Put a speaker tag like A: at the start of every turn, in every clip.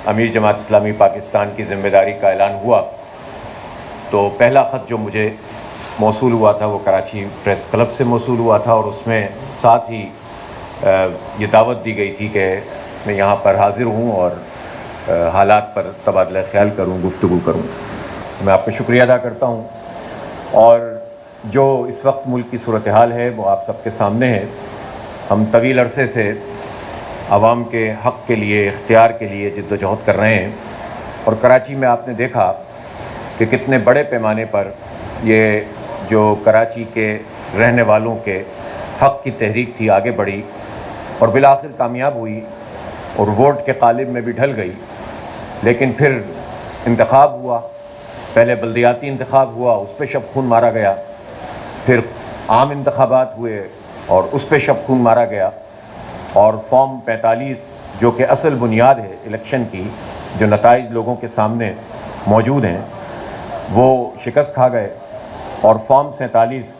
A: امیر جماعت اسلامی پاکستان کی ذمہ داری کا اعلان ہوا تو پہلا خط جو مجھے موصول ہوا تھا وہ کراچی پریس کلب سے موصول ہوا تھا، اور اس میں ساتھ ہی یہ دعوت دی گئی تھی کہ میں یہاں پر حاضر ہوں اور حالات پر تبادلہ خیال کروں، گفتگو کروں۔ میں آپ کا شکریہ ادا کرتا ہوں، اور جو اس وقت ملک کی صورتحال ہے وہ آپ سب کے سامنے ہے۔ ہم طویل عرصے سے عوام کے حق کے لیے، اختیار کے لیے جد و جہد کر رہے ہیں، اور کراچی میں آپ نے دیکھا کہ کتنے بڑے پیمانے پر یہ جو کراچی کے رہنے والوں کے حق کی تحریک تھی آگے بڑھی اور بالآخر کامیاب ہوئی اور ووٹ کے قالب میں بھی ڈھل گئی۔ لیکن پھر انتخاب ہوا، پہلے بلدیاتی انتخاب ہوا، اس پہ شب خون مارا گیا، پھر عام انتخابات ہوئے اور اس پہ شب خون مارا گیا، اور فارم 45 جو کہ اصل بنیاد ہے الیکشن کی، جو نتائج لوگوں کے سامنے موجود ہیں، وہ شکست کھا گئے، اور فارم 47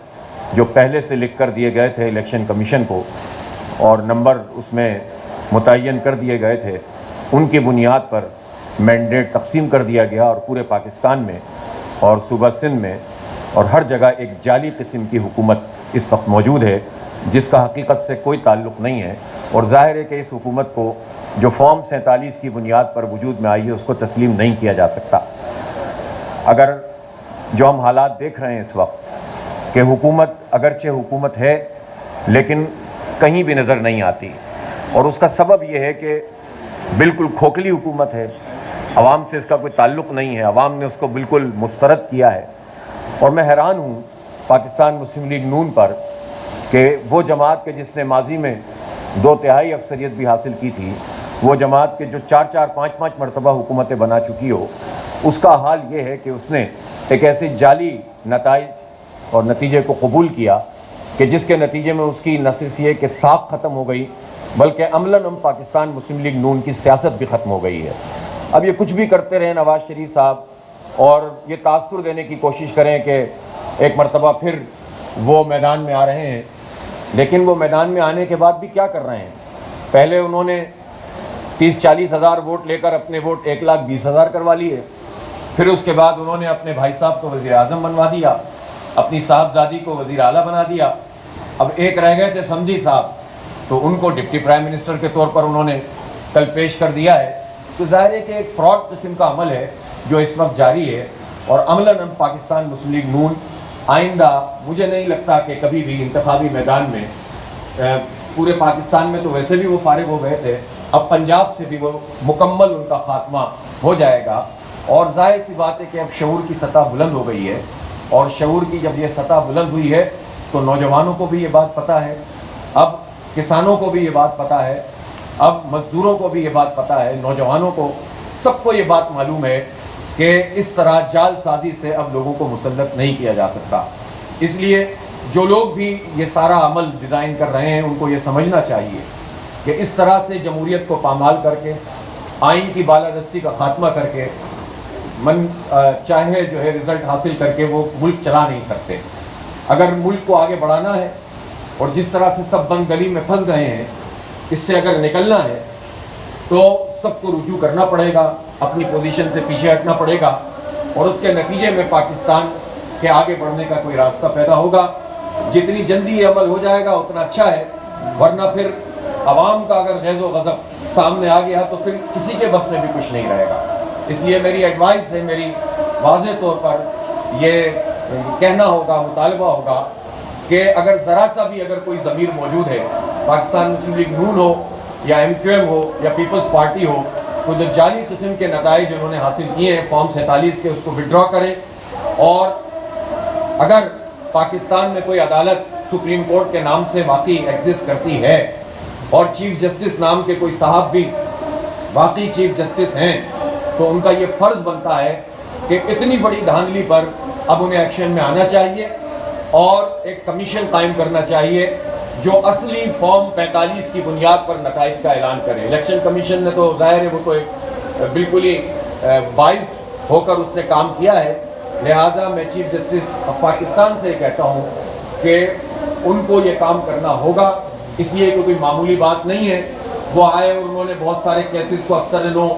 A: جو پہلے سے لکھ کر دیے گئے تھے الیکشن کمیشن کو اور نمبر اس میں متعین کر دیے گئے تھے، ان کی بنیاد پر مینڈیٹ تقسیم کر دیا گیا، اور پورے پاکستان میں اور صوبہ سندھ میں اور ہر جگہ ایک جعلی قسم کی حکومت اس وقت موجود ہے جس کا حقیقت سے کوئی تعلق نہیں ہے، اور ظاہر ہے کہ اس حکومت کو جو فارم 47 کی بنیاد پر وجود میں آئی ہے اس کو تسلیم نہیں کیا جا سکتا۔ اگر جو ہم حالات دیکھ رہے ہیں اس وقت کہ حکومت اگرچہ حکومت ہے لیکن کہیں بھی نظر نہیں آتی، اور اس کا سبب یہ ہے کہ بالکل کھوکھلی حکومت ہے، عوام سے اس کا کوئی تعلق نہیں ہے، عوام نے اس کو بالکل مسترد کیا ہے۔ اور میں حیران ہوں پاکستان مسلم لیگ نون پر کہ وہ جماعت کے جس نے ماضی میں 2/3 اکثریت بھی حاصل کی تھی، وہ جماعت کے جو 4 5 مرتبہ حکومتیں بنا چکی ہو، اس کا حال یہ ہے کہ اس نے ایک ایسے جعلی نتائج اور نتیجے کو قبول کیا کہ جس کے نتیجے میں اس کی نہ صرف یہ کہ ساکھ ختم ہو گئی بلکہ عملاً پاکستان مسلم لیگ نون کی سیاست بھی ختم ہو گئی ہے۔ اب یہ کچھ بھی کرتے رہیں نواز شریف صاحب اور یہ تاثر دینے کی کوشش کریں کہ ایک مرتبہ پھر وہ میدان میں آ رہے ہیں، لیکن وہ میدان میں آنے کے بعد بھی کیا کر رہے ہیں؟ پہلے انہوں نے 30-40 ہزار ووٹ لے کر اپنے ووٹ 1,20,000 کروا لیے، پھر اس کے بعد انہوں نے اپنے بھائی صاحب کو وزیر اعظم بنوا دیا، اپنی صاحبزادی کو وزیر اعلیٰ بنا دیا، اب ایک رہ گئے تھے سمجھی صاحب، تو ان کو ڈپٹی پرائم منسٹر کے طور پر انہوں نے کل پیش کر دیا ہے۔ تو ظاہر ہے کہ ایک فراڈ قسم کا عمل ہے جو اس وقت جاری ہے، اور عملاً پاکستان مسلم لیگ نون آئندہ مجھے نہیں لگتا کہ کبھی بھی انتخابی میدان میں، پورے پاکستان میں تو ویسے بھی وہ فارغ ہو گئے تھے، اب پنجاب سے بھی وہ مکمل ان کا خاتمہ ہو جائے گا۔ اور ظاہر سی بات ہے کہ اب شعور کی سطح بلند ہو گئی ہے، اور شعور کی جب یہ سطح بلند ہوئی ہے تو نوجوانوں کو بھی یہ بات پتہ ہے، اب کسانوں کو بھی یہ بات پتہ ہے، اب مزدوروں کو بھی یہ بات پتہ ہے، نوجوانوں کو، سب کو یہ بات معلوم ہے کہ اس طرح جال سازی سے اب لوگوں کو مسلط نہیں کیا جا سکتا۔ اس لیے جو لوگ بھی یہ سارا عمل ڈیزائن کر رہے ہیں ان کو یہ سمجھنا چاہیے کہ اس طرح سے جمہوریت کو پامال کر کے، آئین کی بالادستی کا خاتمہ کر کے، من چاہے جو ہے رزلٹ حاصل کر کے وہ ملک چلا نہیں سکتے۔ اگر ملک کو آگے بڑھانا ہے اور جس طرح سے سب بند گلی میں پھنس گئے ہیں، اس سے اگر نکلنا ہے تو سب کو رجوع کرنا پڑے گا، اپنی پوزیشن سے پیچھے ہٹنا پڑے گا، اور اس کے نتیجے میں پاکستان کے آگے بڑھنے کا کوئی راستہ پیدا ہوگا۔ جتنی جلدی یہ عمل ہو جائے گا اتنا اچھا ہے، ورنہ پھر عوام کا اگر غیظ و غضب سامنے آ گیا تو پھر کسی کے بس میں بھی کچھ نہیں رہے گا۔ اس لیے میری ایڈوائس ہے، میری واضح طور پر یہ کہنا ہوگا، مطالبہ ہوگا کہ اگر ذرا سا بھی اگر کوئی ضمیر موجود ہے، پاکستان مسلم لیگ نون ہو یا MQM ہو یا پیپلز پارٹی ہو، تو جو جعلی قسم کے نتائج انہوں نے حاصل کیے ہیں فارم 47 کے، اس کو وڈرا کریں، اور اگر پاکستان میں کوئی عدالت سپریم کورٹ کے نام سے واقعی ایگزسٹ کرتی ہے اور چیف جسٹس نام کے کوئی صاحب بھی واقعی چیف جسٹس ہیں، تو ان کا یہ فرض بنتا ہے کہ اتنی بڑی دھاندلی پر اب انہیں ایکشن میں آنا چاہیے اور ایک کمیشن قائم کرنا چاہیے جو اصلی فارم 45 کی بنیاد پر نتائج کا اعلان کرے۔ الیکشن کمیشن نے تو ظاہر ہے وہ تو ایک بالکل ہی باعث ہو کر اس نے کام کیا ہے، لہٰذا میں چیف جسٹس آف پاکستان سے کہتا ہوں کہ ان کو یہ کام کرنا ہوگا، اس لیے کہ کوئی معمولی بات نہیں ہے۔ وہ آئے اور انہوں نے بہت سارے کیسز کو اثر نو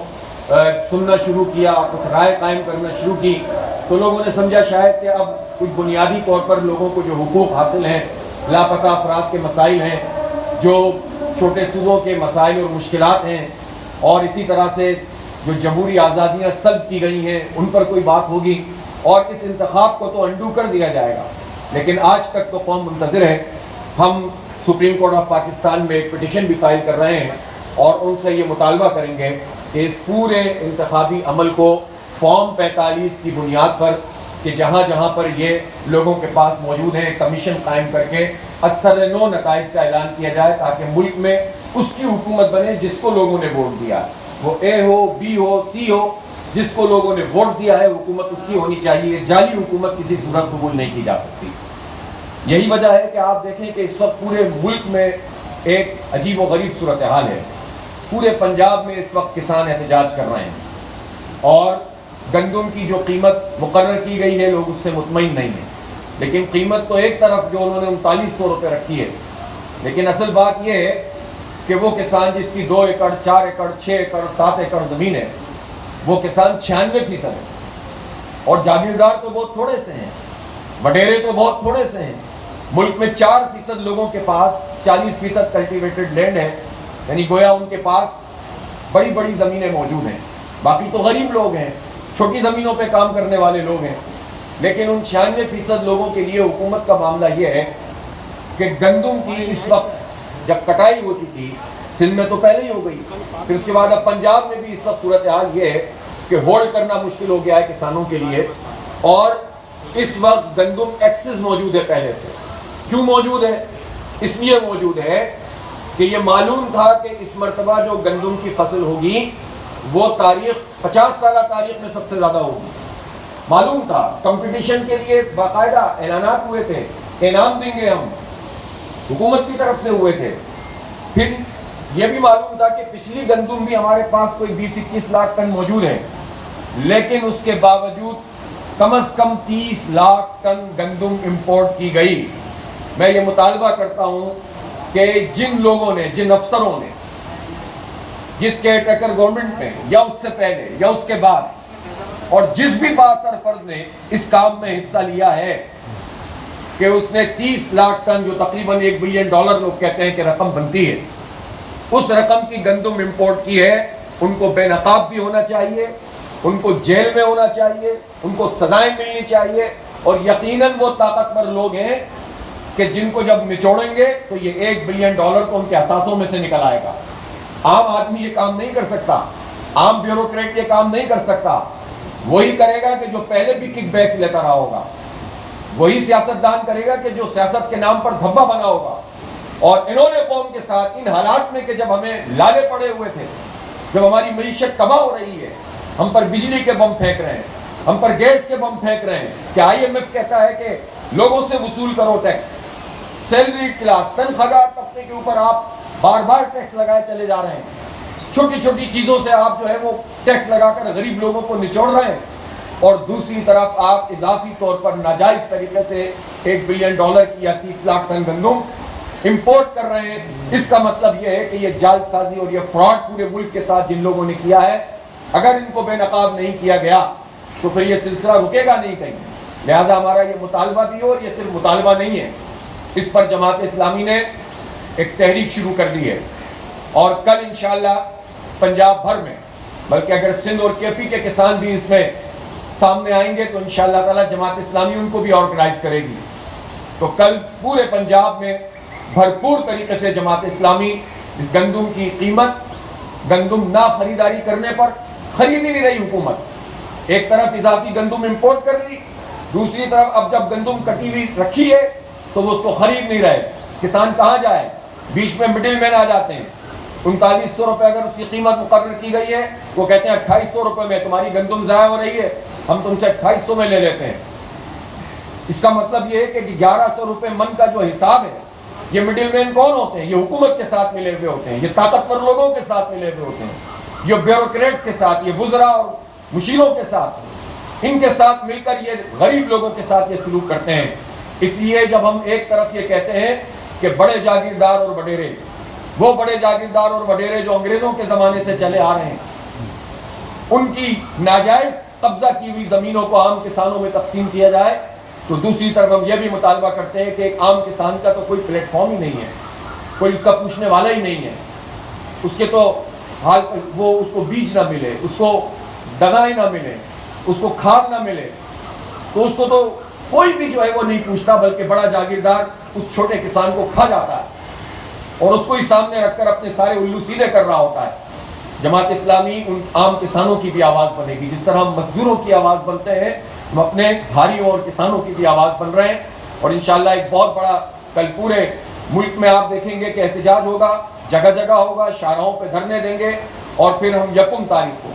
B: سننا شروع کیا، کچھ رائے قائم کرنا شروع کی، تو لوگوں نے سمجھا شاید کہ اب کچھ بنیادی طور پر لوگوں کو جو حقوق حاصل ہیں، لاپتہ افراد کے مسائل ہیں، جو چھوٹے صوبوں کے مسائل اور مشکلات ہیں، اور اسی طرح سے جو جمہوری آزادیاں سلب کی گئی ہیں ان پر کوئی بات ہوگی، اور اس انتخاب کو تو انڈو کر دیا جائے گا۔ لیکن آج تک تو قوم منتظر ہے۔ ہم سپریم کورٹ آف پاکستان میں ایک پٹیشن بھی فائل کر رہے ہیں اور ان سے یہ مطالبہ کریں گے کہ اس پورے انتخابی عمل کو فارم 45 کی بنیاد پر، کہ جہاں جہاں پر یہ لوگوں کے پاس موجود ہیں، کمیشن قائم کر کے اثر نو نتائج کا اعلان کیا جائے، تاکہ ملک میں اس کی حکومت بنے جس کو لوگوں نے ووٹ دیا، وہ اے ہو، بی ہو، سی ہو، جس کو لوگوں نے ووٹ دیا ہے حکومت اس کی ہونی چاہیے۔ جعلی حکومت کسی صورت قبول نہیں کی جا سکتی۔ یہی وجہ ہے کہ آپ دیکھیں کہ اس وقت پورے ملک میں ایک عجیب و غریب صورتحال ہے۔ پورے پنجاب میں اس وقت کسان احتجاج کر رہے ہیں، اور گندم کی جو قیمت مقرر کی گئی ہے لوگ اس سے مطمئن نہیں ہیں، لیکن قیمت تو ایک طرف جو انہوں نے 3900 روپے رکھی ہے، لیکن اصل بات یہ ہے کہ وہ کسان جس کی 2 ایکڑ 4 ایکڑ 6 ایکڑ 7 ایکڑ زمین ہے، وہ کسان 96% ہے، اور جاگیردار تو بہت تھوڑے سے ہیں، وڈیرے تو بہت تھوڑے سے ہیں۔ ملک میں 4% لوگوں کے پاس 40% کلٹیویٹڈ لینڈ ہے، یعنی گویا ان کے پاس بڑی بڑی زمینیں موجود ہیں، باقی تو غریب لوگ ہیں، چھوٹی زمینوں پہ کام کرنے والے لوگ ہیں۔ لیکن ان 96% لوگوں کے لیے حکومت کا معاملہ یہ ہے کہ گندم کی اس وقت جب کٹائی ہو چکی، سندھ میں تو پہلے ہی ہو گئی، پھر اس کے بعد اب پنجاب میں بھی اس وقت صورتحال یہ ہے کہ ہولڈ کرنا مشکل ہو گیا ہے کسانوں کے لیے، اور اس وقت گندم ایکسس موجود ہے پہلے سے۔ کیوں موجود ہے؟ اس لیے موجود ہے کہ یہ معلوم تھا کہ اس مرتبہ جو گندم کی فصل ہوگی وہ 50 سالہ تاریخ میں سب سے زیادہ ہوگی۔ معلوم تھا، کمپٹیشن کے لیے باقاعدہ اعلانات ہوئے تھے، انعام دیں گے ہم، حکومت کی طرف سے ہوئے تھے۔ پھر یہ بھی معلوم تھا کہ پچھلی گندم بھی ہمارے پاس کوئی 20-21 لاکھ ٹن موجود ہے، لیکن اس کے باوجود کم از کم 30 لاکھ ٹن گندم امپورٹ کی گئی۔ میں یہ مطالبہ کرتا ہوں کہ جن لوگوں نے، جن افسروں نے، جس کیئر ٹیکر گورنمنٹ میں یا اس سے پہلے یا اس کے بعد، اور جس بھی بااثر فرد نے اس کام میں حصہ لیا ہے کہ اس نے 30 لاکھ ٹن جو تقریباً $1 بلین لوگ کہتے ہیں کہ رقم بنتی ہے، اس رقم کی گندم امپورٹ کی ہے، ان کو بے نقاب بھی ہونا چاہیے، ان کو جیل میں ہونا چاہیے، ان کو سزائیں ملنی چاہیے، اور یقیناً وہ طاقتور لوگ ہیں کہ جن کو جب نچوڑیں گے تو یہ $1 بلین تو ان کے اثاثوں میں سے نکل آئے گا۔ عام آدمی یہ کام نہیں کر سکتا، عام بیوروکریٹ یہ کام نہیں کر سکتا۔ وہی کرے گا کہ جو پہلے بھی کک بیکس لیتا رہا ہوگا، وہی سیاستدان کرے گا کہ جو سیاست کے نام پر دھبا بنا ہوگا۔ اور انہوں نے قوم کے ساتھ ان حالات میں کہ جب ہمیں لالے پڑے ہوئے تھے، جب ہماری معیشت تباہ ہو رہی ہے، ہم پر بجلی کے بم پھینک رہے ہیں، ہم پر گیس کے بم پھینک رہے ہیں، کہ IMF کہتا ہے کہ لوگوں سے وصول کرو ٹیکس، سیلری کلاس، تنخواہ طبقے کے اوپر آپ بار بار ٹیکس لگائے چلے جا رہے ہیں، چھوٹی چھوٹی چیزوں سے آپ جو ہے وہ ٹیکس لگا کر غریب لوگوں کو نچوڑ رہے ہیں، اور دوسری طرف آپ اضافی طور پر ناجائز طریقے سے $1 بلین کی یا 30 لاکھ ٹن گندم امپورٹ کر رہے ہیں۔ اس کا مطلب یہ ہے کہ یہ جال سازی اور یہ فراڈ پورے ملک کے ساتھ جن لوگوں نے کیا ہے، اگر ان کو بے نقاب نہیں کیا گیا تو پھر یہ سلسلہ رکے گا نہیں کہیں۔ لہٰذا ہمارا یہ مطالبہ بھی ہو، اور یہ صرف مطالبہ نہیں ہے، اس پر جماعت اسلامی نے ایک تحریک شروع کر دی ہے، اور کل انشاءاللہ پنجاب بھر میں، بلکہ اگر سندھ اور KP کے کسان بھی اس میں سامنے آئیں گے تو انشاءاللہ تعالی جماعت اسلامی ان کو بھی آرگنائز کرے گی۔ تو کل پورے پنجاب میں بھرپور طریقے سے جماعت اسلامی اس گندم کی قیمت، گندم نہ خریداری کرنے پر، خرید ہی نہیں رہی حکومت، ایک طرف اضافی گندم امپورٹ کر لی، دوسری طرف اب جب گندم کٹی ہوئی رکھی ہے تو وہ اس کو خرید نہیں رہے۔ کسان کہاں جائے؟ بیچ میں مڈل مین آ جاتے ہیں۔ 3900 روپے اگر اس کی قیمت مقرر کی گئی ہے، وہ کہتے ہیں 2800 روپے میں تمہاری گندم ضائع ہو رہی ہے، ہم تم سے 2800 میں لے لیتے ہیں۔ اس کا مطلب یہ ہے کہ 1100 روپے من کا جو حساب ہے، یہ مڈل مین کون ہوتے ہیں؟ یہ حکومت کے ساتھ ملے ہوئے ہوتے ہیں، یہ طاقتور لوگوں کے ساتھ ملے ہوئے ہوتے ہیں، یہ بیوروکریٹس کے ساتھ، یہ وزراء اور مشیروں کے ساتھ، ان کے ساتھ مل کر یہ غریب لوگوں کے ساتھ یہ سلوک کرتے ہیں۔ اس لیے جب ہم ایک طرف یہ کہتے ہیں کہ بڑے جاگیردار اور وڈیرے، وہ بڑے جاگیردار اور وڈیرے جو انگریزوں کے زمانے سے چلے آ رہے ہیں، ان کی ناجائز قبضہ کی ہوئی زمینوں کو عام کسانوں میں تقسیم کیا جائے، تو دوسری طرف ہم یہ بھی مطالبہ کرتے ہیں کہ ایک عام کسان کا تو کوئی پلیٹ فارم ہی نہیں ہے، کوئی اس کا پوچھنے والا ہی نہیں ہے، اس کے تو حال وہ اس کو بیج نہ ملے، اس کو دگائیں نہ ملے، اس کو کھاد نہ ملے، تو اس کو تو کوئی بھی جو ہے وہ نہیں پوچھتا، بلکہ بڑا جاگیردار اس چھوٹے کسان کو کھا جاتا ہے اور اس کو ہی سامنے رکھ کر اپنے سارے الو سیدھے کر رہا ہوتا ہے۔ جماعت اسلامی ان عام کسانوں کی بھی آواز بنے گی، جس طرح ہم مزدوروں کی آواز بنتے ہیں، ہم اپنے بھائیوں اور کسانوں کی بھی آواز بن رہے ہیں، اور انشاءاللہ ایک بہت بڑا کل پورے ملک میں آپ دیکھیں گے کہ احتجاج ہوگا، جگہ جگہ ہوگا، شاہراہوں پہ دھرنے دیں گے، اور پھر ہم یکم تاریخ کو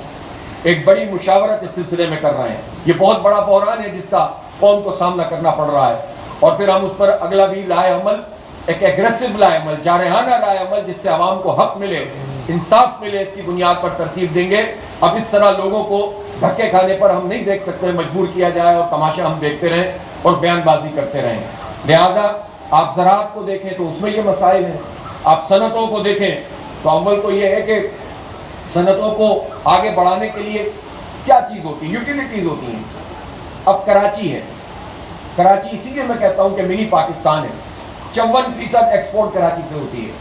B: ایک بڑی مشاورت اس سلسلے میں کر رہے ہیں۔ یہ بہت بڑا بحران ہے جس کا قوم کو سامنا کرنا پڑ رہا ہے، اور پھر ہم اس پر اگلا بھی لائے عمل، ایک ایگریسو لائے عمل، جارحانہ لائے عمل، جس سے عوام کو حق ملے، انصاف ملے، اس کی بنیاد پر ترتیب دیں گے۔ اب اس طرح لوگوں کو دھکے کھانے پر ہم نہیں دیکھ سکتے، مجبور کیا جائے اور تماشا ہم دیکھتے رہیں اور بیان بازی کرتے رہیں۔ لہذا آپ زراعت کو دیکھیں تو اس میں یہ مسائل ہیں، آپ صنعتوں کو دیکھیں تو اول تو یہ ہے کہ صنعتوں کو آگے بڑھانے کے لیے کیا چیز ہوتی ہے؟ یوٹیلیٹیز ہوتی ہیں۔ اب کراچی ہے، کراچی اسی لیے میں کہتا ہوں کہ منی پاکستان ہے، 54% ایکسپورٹ کراچی سے ہوتی ہے،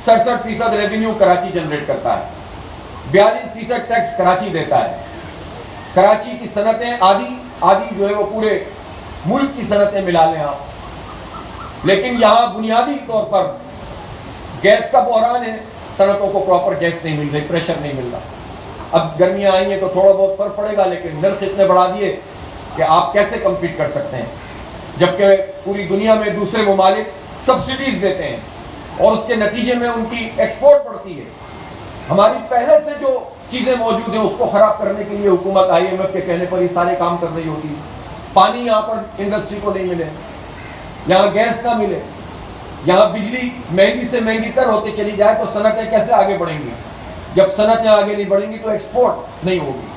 B: 67% ریونیو کراچی جنریٹ کرتا ہے، 42% ٹیکس کراچی دیتا ہے۔ کراچی کی صنعتیں آدھی جو ہے وہ پورے ملک کی صنعتیں ملا لیں آپ، لیکن یہاں بنیادی طور پر گیس کا بحران ہے، صنعتوں کو پراپر گیس نہیں مل رہی، پریشر نہیں مل رہا۔ اب گرمیاں آئی ہیں تو تھوڑا بہت فرق پڑے گا، لیکن نرخ اتنے بڑھا دیے کہ آپ کیسے کمپیٹ کر سکتے ہیں، جبکہ پوری دنیا میں دوسرے ممالک سبسڈیز دیتے ہیں اور اس کے نتیجے میں ان کی ایکسپورٹ بڑھتی ہے۔ ہماری پہلے سے جو چیزیں موجود ہیں اس کو خراب کرنے کے لیے حکومت IMF کے کہنے پر یہ سارے کام کر رہی ہوتی ہے۔ پانی یہاں پر انڈسٹری کو نہیں ملے، یہاں گیس نہ ملے، یہاں بجلی مہنگی سے مہنگی تر ہوتے چلی جائے تو صنعتیں کیسے آگے بڑھیں گی؟ جب صنعتیں آگے نہیں بڑھیں گی تو ایکسپورٹ نہیں ہوگی،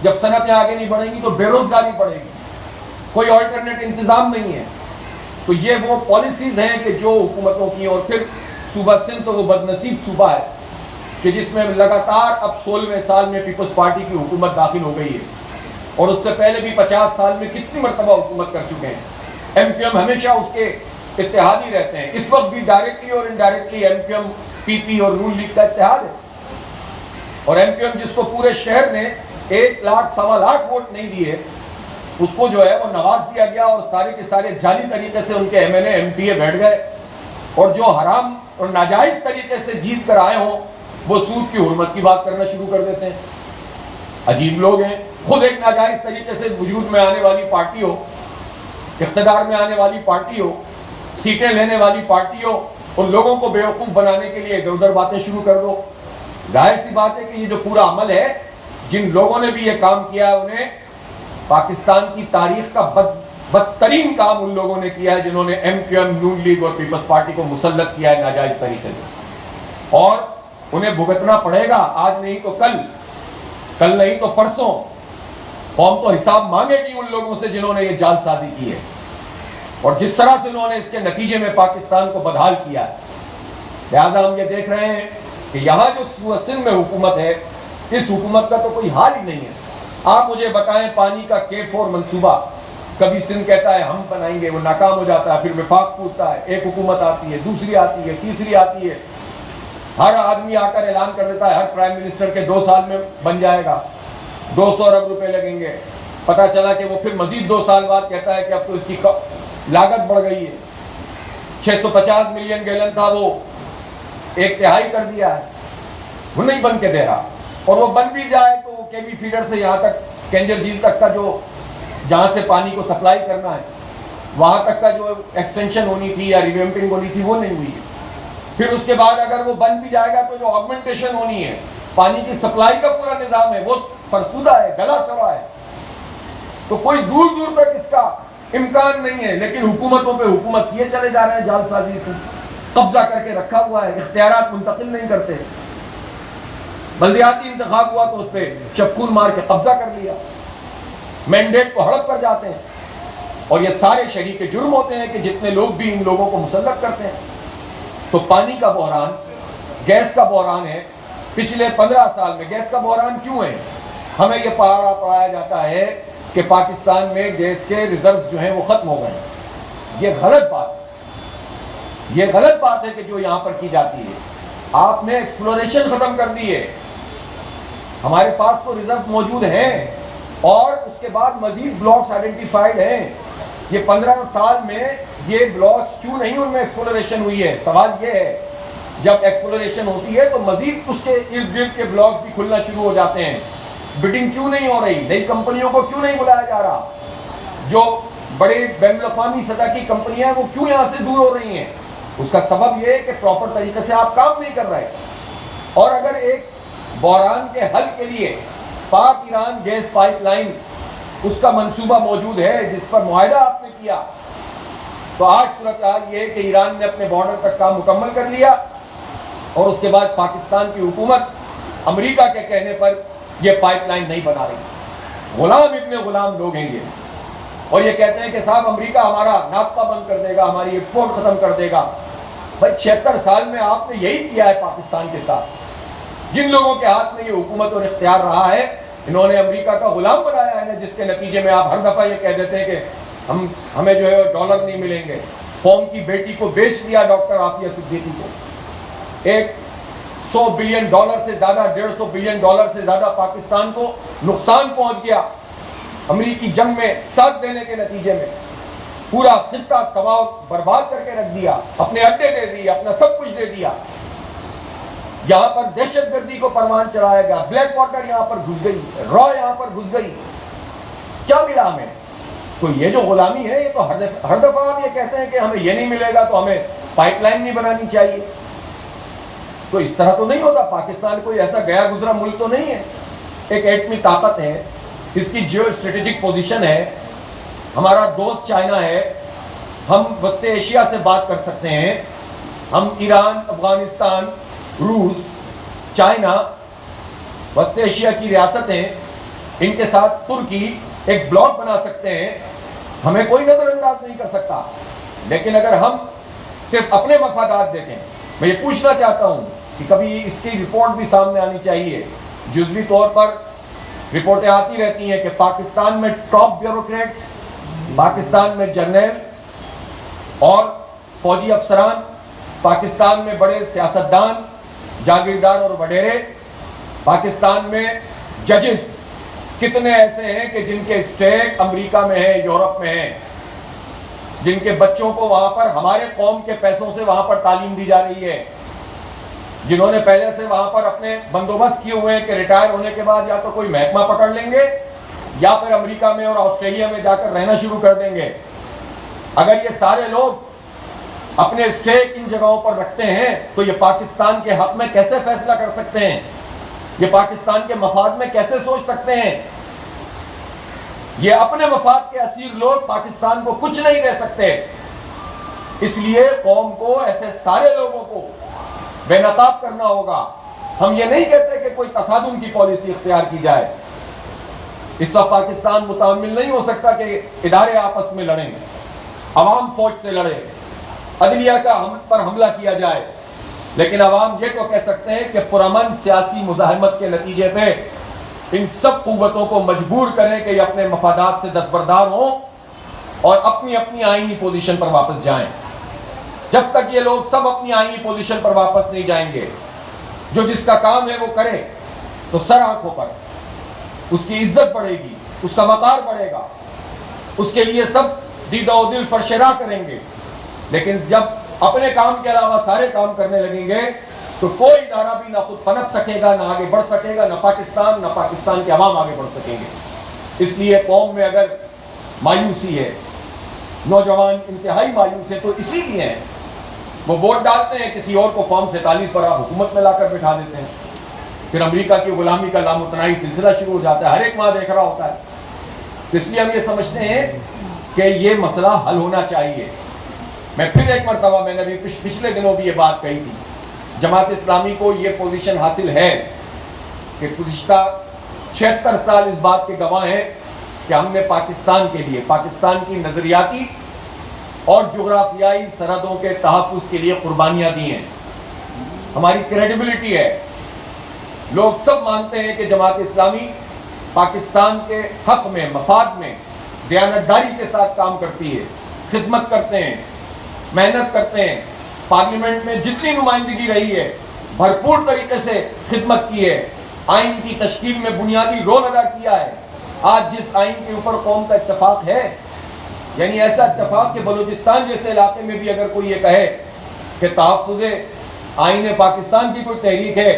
B: جب صنعتیں آگے نہیں بڑھیں گی تو بے روزگاری بڑھے گی، کوئی آلٹرنیٹ انتظام نہیں ہے۔ تو یہ وہ پالیسیز ہیں کہ جو حکومتوں کی، اور پھر صوبہ سندھ تو وہ بدنصیب صوبہ ہے کہ جس میں لگاتار اب 16ویں سال میں پیپلز پارٹی کی حکومت داخل ہو گئی ہے، اور اس سے پہلے بھی 50 سال میں کتنی مرتبہ حکومت کر چکے ہیں۔ MQM ہمیشہ اس کے اتحادی رہتے ہیں، اس وقت بھی ڈائریکٹلی اور انڈائریکٹلی MQM PP اور نون لیگ کا اتحاد ہے، اور MQM جس کو پورے شہر نے 1 لاکھ سوا لاکھ ووٹ نہیں دیے، اس کو جو ہے وہ نواز دیا گیا، اور سارے کے سارے جعلی طریقے سے ان کے MNA MPA بیٹھ گئے، اور جو حرام اور ناجائز طریقے سے جیت کر آئے ہوں وہ سود کی حرمت کی بات کرنا شروع کر دیتے ہیں۔ عجیب لوگ ہیں، خود ایک ناجائز طریقے سے وجود میں آنے والی پارٹی ہو، اقتدار میں آنے والی پارٹی ہو، سیٹیں لینے والی پارٹی ہو، ان لوگوں کو بیوقوف بنانے کے لیے ادھر ادھر باتیں شروع کر دو۔ ظاہر سی بات ہے کہ یہ جو پورا عمل ہے، جن لوگوں نے بھی یہ کام کیا ہے، انہیں پاکستان کی تاریخ کا بدترین کام ان لوگوں نے کیا ہے جنہوں نے MQM نون لیگ اور پیپلز پارٹی کو مسلط کیا ہے ناجائز طریقے سے، اور انہیں بھگتنا پڑے گا، آج نہیں تو کل نہیں تو پرسوں۔ قوم تو حساب مانگے گی ان لوگوں سے جنہوں نے یہ جال سازی کی ہے، اور جس طرح سے انہوں نے اس کے نتیجے میں پاکستان کو بدحال کیا ہے۔ لہٰذا ہم یہ دیکھ رہے ہیں کہ یہاں جو سندھ میں حکومت ہے، اس حکومت کا تو کوئی حال ہی نہیں ہے۔ آپ مجھے بتائیں، پانی کا K4 منصوبہ کبھی سندھ کہتا ہے ہم بنائیں گے، وہ ناکام ہو جاتا ہے، پھر وفاق پوچھتا ہے، ایک حکومت آتی ہے، دوسری آتی ہے، تیسری آتی ہے، ہر آدمی آ کر اعلان کر دیتا ہے ہر پرائم منسٹر کے 2 سال میں بن جائے گا، 200 ارب روپے لگیں گے۔ پتہ چلا کہ وہ پھر مزید 2 سال بعد کہتا ہے کہ اب تو اس کی لاگت بڑھ گئی ہے، 650 ملین گیلن تھا وہ 1/3 کر دیا ہے، وہ نہیں بن کے دے رہا، اور وہ بن بھی جائے تو وہ KB فیڈر سے یہاں تک کینجر جھیل تک کا جو جہاں سے پانی کو سپلائی کرنا ہے وہاں تک کا جو ایکسٹینشن ہونی تھی یا ریویمپنگ ہونی تھی وہ نہیں ہوئی ہے۔ پھر اس کے بعد اگر وہ بن بھی جائے گا تو جو آگمنٹیشن ہونی ہے، پانی کی سپلائی کا پورا نظام ہے، وہ فرسودہ ہے، گلا سڑا ہے، تو کوئی دور دور تک اس کا امکان نہیں ہے۔ لیکن حکومتوں پہ حکومت کیے چلے جا رہے ہیں، جال سازی سے قبضہ کر کے رکھا ہوا ہے، اختیارات منتقل نہیں کرتے۔ بلدیاتی انتخاب ہوا تو اس پہ چپکون مار کے قبضہ کر لیا، مینڈیٹ کو ہڑپ کر جاتے ہیں، اور یہ سارے شریک جرم ہوتے ہیں کہ جتنے لوگ بھی ان لوگوں کو مسلط کرتے ہیں۔ تو پانی کا بحران، گیس کا بحران ہے، پچھلے 15 سال میں گیس کا بحران کیوں ہے؟ ہمیں یہ پڑھایا جاتا ہے کہ پاکستان میں گیس کے ریزروز جو ہیں وہ ختم ہو گئے ہیں۔ یہ غلط بات ہے، یہ غلط بات ہے کہ جو یہاں پر کی جاتی ہے۔ آپ نے ایکسپلوریشن ختم کر دی ہے، ہمارے پاس تو ریزروز موجود ہیں اور اس کے بعد مزید بلاکس آئیڈینٹیفائیڈ ہیں۔ یہ 15 سال میں یہ بلاکس کیوں نہیں ان میں ایکسپلوریشن ہوئی ہے؟ سوال یہ ہے، جب ایکسپلوریشن ہوتی ہے تو مزید اس کے ارد گرد کے بلاکس بھی کھلنا شروع ہو جاتے ہیں۔ بڈنگ کیوں نہیں ہو رہی؟ نئی کمپنیوں کو کیوں نہیں بلایا جا رہا؟ جو بڑے بین الاقوامی سطح کی کمپنیاں وہ کیوں یہاں سے دور ہو رہی ہیں؟ اس کا سبب یہ ہے کہ پراپر طریقے سے آپ کام نہیں کر رہے۔ اور اگر ایک بحران کے حل کے لیے پاک ایران گیس پائپ لائن اس کا منصوبہ موجود ہے جس پر معاہدہ آپ نے کیا، تو آج صورتحال یہ ہے کہ ایران نے اپنے بارڈر تک کام مکمل کر لیا اور اس کے بعد پاکستان کی حکومت امریکہ کے کہنے پر یہ پائپ لائن نہیں بنا رہی۔ غلام ابن غلام لوگ ہیں یہ، اور یہ کہتے ہیں کہ صاحب امریکہ ہمارا نافتا بند کر دے گا، ہماری ایکسپورٹ ختم کر دے گا۔ بھائی 76 سال میں آپ نے یہی کیا ہے پاکستان کے ساتھ۔ جن لوگوں کے ہاتھ میں یہ حکومت اور اختیار رہا ہے، انہوں نے امریکہ کا غلام بنایا ہے نا، جس کے نتیجے میں آپ ہر دفعہ یہ کہہ دیتے ہیں کہ ہمیں جو ہے ڈالر نہیں ملیں گے۔ قوم کی بیٹی کو بیچ دیا ڈاکٹر عافیہ صدیقی کو، ایک $100 بلین سے زیادہ، $150 بلین سے زیادہ پاکستان کو نقصان پہنچ گیا امریکی جنگ میں ساتھ دینے کے نتیجے میں۔ پورا خطہ تباہ برباد کر کے رکھ دیا، اپنے اڈے دے دیے، اپنا سب کچھ دے دیا۔ یہاں پر دہشت گردی کو پروان چڑھایا گیا، بلیک واٹر یہاں پر گھس گئی، را یہاں پر گھس گئی۔ کیا ملا ہمیں؟ تو یہ جو غلامی ہے، یہ تو ہر دفعہ آپ یہ کہتے ہیں کہ ہمیں یہ نہیں ملے گا تو ہمیں پائپ لائن نہیں بنانی چاہیے۔ تو اس طرح تو نہیں ہوتا۔ پاکستان کوئی ایسا گیا گزرا ملک تو نہیں ہے، ایک ایٹمی طاقت ہے، اس کی جیو اسٹریٹجک پوزیشن ہے، ہمارا دوست چائنا ہے، ہم وسط ایشیا سے بات کر سکتے ہیں، ہم ایران، افغانستان، روس، چائنا، وسط ایشیا کی ریاستیں، ان کے ساتھ ترکی ایک بلاک بنا سکتے ہیں، ہمیں کوئی نظر انداز نہیں کر سکتا۔ لیکن اگر ہم صرف اپنے مفادات دیکھیں، میں یہ پوچھنا چاہتا ہوں کہ کبھی اس کی رپورٹ بھی سامنے آنی چاہیے۔ جزوی طور پر رپورٹیں آتی رہتی ہیں کہ پاکستان میں ٹاپ بیوروکریٹس، پاکستان میں جرنیل اور فوجی افسران، پاکستان میں بڑے سیاستدان، جاگیردار اور وڈیرے، پاکستان میں ججز کتنے ایسے ہیں کہ جن کے اسٹیٹ امریکہ میں ہیں، یورپ میں ہیں، جن کے بچوں کو وہاں پر ہمارے قوم کے پیسوں سے وہاں پر تعلیم دی جا رہی ہے، جنہوں نے پہلے سے وہاں پر اپنے بندوبست کیے ہوئے ہیں کہ ریٹائر ہونے کے بعد یا تو کوئی محکمہ پکڑ لیں گے یا پھر امریکہ میں اور آسٹریلیا میں جا کر رہنا شروع کر دیں گے۔ اگر یہ سارے لوگ اپنے اسٹیک ان جگہوں پر رکھتے ہیں تو یہ پاکستان کے حق میں کیسے فیصلہ کر سکتے ہیں؟ یہ پاکستان کے مفاد میں کیسے سوچ سکتے ہیں؟ یہ اپنے مفاد کے اسیر لوگ پاکستان کو کچھ نہیں دے سکتے۔ اس لیے قوم کو، ایسے سارے لوگوں کو بے نقاب کرنا ہوگا۔ ہم یہ نہیں کہتے کہ کوئی تصادم کی پالیسی اختیار کی جائے۔ اس وقت پاکستان متحمل نہیں ہو سکتا کہ ادارے آپس میں لڑیں، عوام فوج سے لڑے، عدلیہ کا پر حملہ کیا جائے، لیکن عوام یہ تو کہہ سکتے ہیں کہ پرامن سیاسی مزاحمت کے نتیجے پہ ان سب قوتوں کو مجبور کریں کہ یہ اپنے مفادات سے دستبردار ہوں اور اپنی اپنی آئینی پوزیشن پر واپس جائیں۔ جب تک یہ لوگ سب اپنی آئینی پوزیشن پر واپس نہیں جائیں گے، جو جس کا کام ہے وہ کرے، تو سر آنکھوں پر اس کی عزت بڑھے گی، اس کا وقار بڑھے گا، اس کے لیے سب دید و دل فرشراہ کریں گے۔ لیکن جب اپنے کام کے علاوہ سارے کام کرنے لگیں گے تو کوئی ادارہ بھی نہ خود پنپ سکے گا، نہ آگے بڑھ سکے گا، نہ پاکستان کے عوام آگے بڑھ سکیں گے۔ اس لیے قوم میں اگر مایوسی ہے، نوجوان انتہائی مایوس ہیں، تو اسی لیے ہیں وہ ووٹ ڈالتے ہیں کسی اور کو، فارم 47 پر آپ حکومت میں لا کر بٹھا دیتے ہیں، پھر امریکہ کی غلامی کا لامتناہی سلسلہ شروع ہو جاتا ہے، ہر ایک ماہ دیکھ رہا ہوتا ہے۔ تو اس لیے ہم یہ سمجھتے ہیں کہ یہ مسئلہ حل ہونا چاہیے۔ میں پھر ایک مرتبہ، میں نے بھی پچھلے دنوں بھی یہ بات کہی تھی، جماعت اسلامی کو یہ پوزیشن حاصل ہے کہ گزشتہ 76 سال اس بات کے گواہ ہیں کہ ہم نے پاکستان کے لیے، پاکستان کی نظریاتی اور جغرافیائی سرحدوں کے تحفظ کے لیے قربانیاں دی ہیں۔ ہماری کریڈیبلٹی ہے لوگ سب مانتے ہیں کہ جماعت اسلامی پاکستان کے حق میں، مفاد میں دیانتداری کے ساتھ کام کرتی ہے، خدمت کرتے ہیں، محنت کرتے ہیں، پارلیمنٹ میں جتنی نمائندگی رہی ہے بھرپور طریقے سے خدمت کی ہے، آئین کی تشکیل میں بنیادی رول ادا کیا ہے۔ آج جس آئین کے اوپر قوم کا اتفاق ہے، یعنی ایسا اتفاق کہ بلوچستان جیسے علاقے میں بھی اگر کوئی یہ کہے کہ تحفظ آئین پاکستان کی کوئی تحریک ہے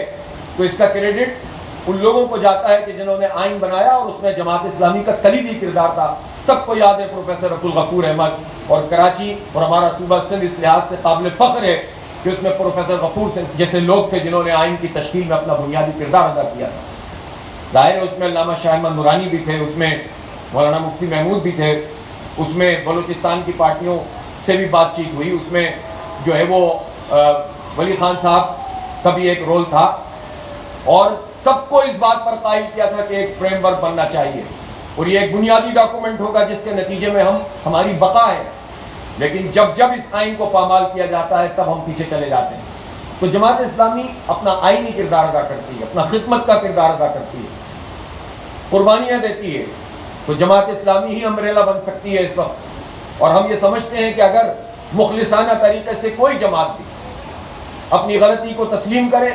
B: تو اس کا کریڈٹ ان لوگوں کو جاتا ہے کہ جنہوں نے آئین بنایا، اور اس میں جماعت اسلامی کا کلیدی کردار تھا۔ سب کو یاد ہے پروفیسر عبدالغفور احمد، اور کراچی اور ہمارا صوبہ سندھ اس لحاظ سے قابل فخر ہے کہ اس میں پروفیسر غفور جیسے لوگ تھے جنہوں نے آئین کی تشکیل میں اپنا بنیادی کردار ادا کیا تھا۔ ظاہر ہے اس میں علامہ شاہ احمد نورانی بھی تھے، اس میں مولانا مفتی محمود بھی تھے، اس میں بلوچستان کی پارٹیوں سے بھی بات چیت ہوئی، اس میں جو ہے وہ ولی خان صاحب کا بھی ایک رول تھا، اور سب کو اس بات پر قائل کیا تھا کہ ایک فریم ورک بننا چاہیے اور یہ ایک بنیادی ڈاکومنٹ ہوگا جس کے نتیجے میں ہماری بقا ہے۔ لیکن جب اس آئین کو پامال کیا جاتا ہے تب ہم پیچھے چلے جاتے ہیں۔ تو جماعت اسلامی اپنا آئینی کردار ادا کرتی ہے، اپنا خدمت کا کردار ادا کرتی ہے، قربانیاں دیتی ہے، تو جماعت اسلامی ہی امبریلا بن سکتی ہے اس وقت۔ اور ہم یہ سمجھتے ہیں کہ اگر مخلصانہ طریقے سے کوئی جماعت بھی اپنی غلطی کو تسلیم کرے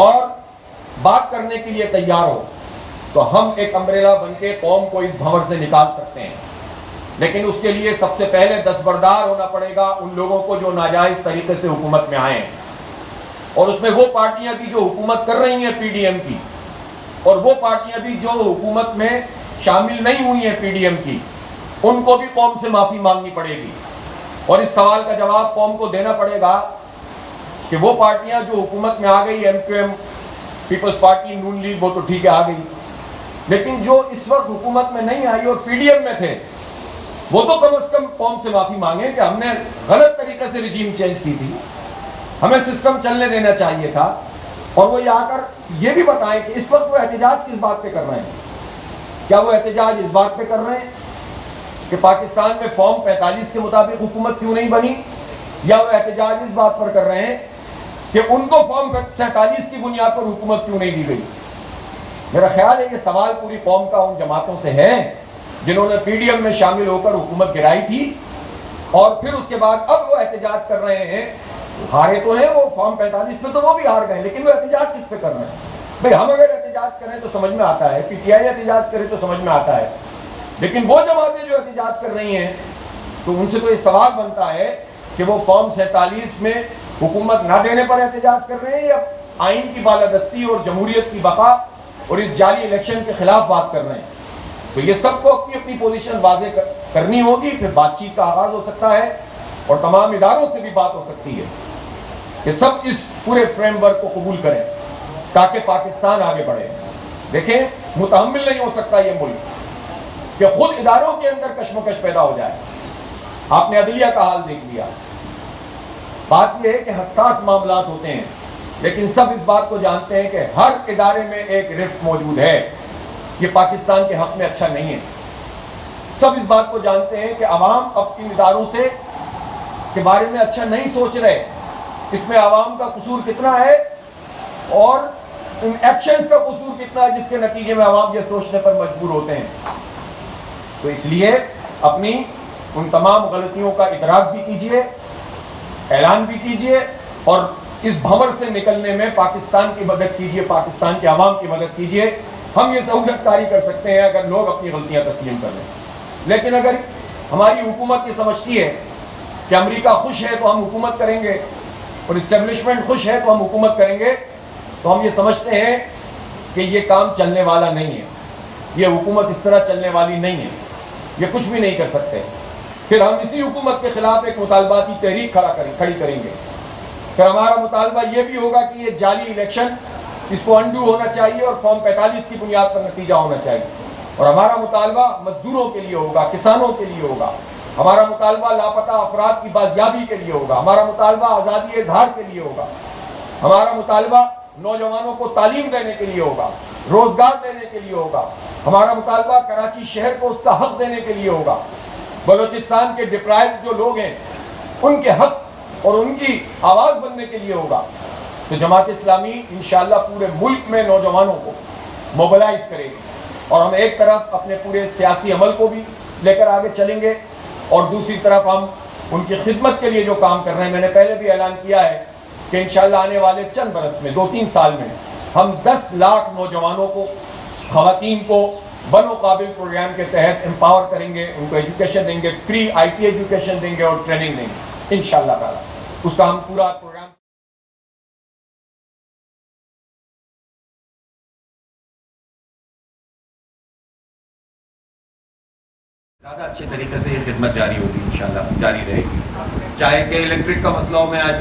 B: اور بات کرنے کے لیے تیار ہو تو ہم ایک امبریلا بن کے قوم کو اس بھنور سے نکال سکتے ہیں۔ لیکن اس کے لیے سب سے پہلے دستبردار ہونا پڑے گا ان لوگوں کو جو ناجائز طریقے سے حکومت میں آئے ہیں، اور اس میں وہ پارٹیاں بھی جو حکومت کر رہی ہیں پی ڈی ایم کی، اور وہ پارٹیاں بھی جو حکومت میں شامل نہیں ہوئی ہیں پی ڈی ایم کی، ان کو بھی قوم سے معافی مانگنی پڑے گی، اور اس سوال کا جواب قوم کو دینا پڑے گا کہ وہ پارٹیاں جو حکومت میں آ گئی، ایم کیو ایم، پیپلز پارٹی، نون لیگ، وہ تو ٹھیک ہے آ گئی، لیکن جو اس وقت حکومت میں نہیں آئی اور پی ڈی ایم میں تھے، وہ تو کم از کم قوم سے معافی مانگیں کہ ہم نے غلط طریقے سے رجیم چینج کی تھی، ہمیں سسٹم چلنے دینا چاہیے تھا، اور وہ یہ آ کر یہ بھی بتائیں کہ اس وقت وہ احتجاج کس بات پہ کر رہے ہیں۔ کیا وہ احتجاج اس بات پہ کر رہے ہیں کہ پاکستان میں فارم 45 کے مطابق حکومت کیوں نہیں بنی، یا وہ احتجاج اس بات پر کر رہے ہیں کہ ان کو فارم 47 کی بنیاد پر حکومت کیوں نہیں دی گئی؟ میرا خیال ہے یہ سوال پوری قوم کا ان جماعتوں سے ہے جنہوں نے پی ڈی ایم میں شامل ہو کر حکومت گرائی تھی، اور پھر اس کے بعد اب وہ احتجاج کر رہے ہیں۔ ہارے تو ہیں وہ فارم 45 پہ، تو وہ بھی ہار گئے، لیکن وہ احتجاج کس پہ کر رہے ہیں؟ بھئی ہم اگر احتجاج کریں تو سمجھ میں آتا ہے، پی ٹی آئی احتجاج کرے تو سمجھ میں آتا ہے، لیکن وہ جماعتیں جو احتجاج کر رہی ہیں تو ان سے تو یہ سوال بنتا ہے کہ وہ فارم 47 میں حکومت نہ دینے پر احتجاج کر رہے ہیں، یا آئین کی بالادستی اور جمہوریت کی بقا اور اس جعلی الیکشن کے خلاف بات کر رہے ہیں۔ تو یہ سب کو اپنی اپنی پوزیشن واضح کرنی ہوگی، پھر بات چیت کا آغاز ہو سکتا ہے، اور تمام اداروں سے بھی بات ہو سکتی ہے کہ سب اس پورے فریم ورک کو قبول کریں تاکہ پاکستان آگے بڑھے۔ دیکھیں، متحمل نہیں ہو سکتا یہ ملک کہ خود اداروں کے اندر کشمکش پیدا ہو جائے۔ آپ نے عدلیہ کا حال دیکھ لیا۔ بات یہ ہے کہ حساس معاملات ہوتے ہیں، لیکن سب اس بات کو جانتے ہیں کہ ہر ادارے میں ایک رفت موجود ہے، یہ پاکستان کے حق میں اچھا نہیں ہے۔ سب اس بات کو جانتے ہیں کہ عوام اب ان اداروں سے کے بارے میں اچھا نہیں سوچ رہے، اس میں عوام کا قصور کتنا ہے اور ان ایکشنز کا قصور کتنا ہے جس کے نتیجے میں عوام یہ سوچنے پر مجبور ہوتے ہیں۔ تو اس لیے اپنی ان تمام غلطیوں کا ادراک بھی کیجئے، اعلان بھی کیجئے، اور اس بھنور سے نکلنے میں پاکستان کی مدد کیجئے، پاکستان کے عوام کی مدد کیجئے۔ ہم یہ سہولت کاری کر سکتے ہیں اگر لوگ اپنی غلطیاں تسلیم کر لیں، لیکن اگر ہماری حکومت یہ سمجھتی ہے کہ امریکہ خوش ہے تو ہم حکومت کریں گے اور اسٹیبلشمنٹ خوش ہے تو ہم حکومت کریں گے، تو ہم یہ سمجھتے ہیں کہ یہ کام چلنے والا نہیں ہے، یہ حکومت اس طرح چلنے والی نہیں ہے، یہ کچھ بھی نہیں کر سکتے۔ پھر ہم اسی حکومت کے خلاف ایک مطالباتی تحریک کھڑی کریں گے۔ پھر ہمارا مطالبہ یہ بھی ہوگا کہ یہ جعلی الیکشن، اس کو انڈو ہونا چاہیے اور فارم 45 کی بنیاد پر نتیجہ ہونا چاہیے، اور ہمارا مطالبہ مزدوروں کے لیے ہوگا، کسانوں کے لیے ہوگا، ہمارا مطالبہ لاپتہ افراد کی بازیابی کے لیے ہوگا، ہمارا مطالبہ آزادی اظہار کے لیے ہوگا، ہمارا مطالبہ نوجوانوں کو تعلیم دینے کے لیے ہوگا، روزگار دینے کے لیے ہوگا، ہمارا مطالبہ کراچی شہر کو اس کا حق دینے کے لیے ہوگا، بلوچستان کے ڈپرائیوڈ جو لوگ ہیں ان کے حق اور ان کی آواز بننے کے لیے ہوگا۔ تو جماعت اسلامی انشاءاللہ پورے ملک میں نوجوانوں کو موبلائز کرے گی، اور ہم ایک طرف اپنے پورے سیاسی عمل کو بھی لے کر آگے چلیں گے، اور دوسری طرف ہم ان کی خدمت کے لیے جو کام کر رہے ہیں، میں نے پہلے بھی اعلان کیا ہے کہ انشاءاللہ آنے والے چند برس میں 2-3 سال میں ہم 10 لاکھ نوجوانوں کو، خواتین کو بنو قابل پروگرام کے تحت امپاور کریں گے، ان کو ایجوکیشن دیں گے، فری IT ایجوکیشن دیں گے اور ٹریننگ دیں گے انشاءاللہ تعالی۔ اس کا ہم پورا پروگرام زیادہ اچھے طریقے سے یہ خدمت جاری ہوگی، انشاءاللہ جاری رہے گی، چاہے کہ الیکٹرک کا مسئلہ ہو۔ میں آج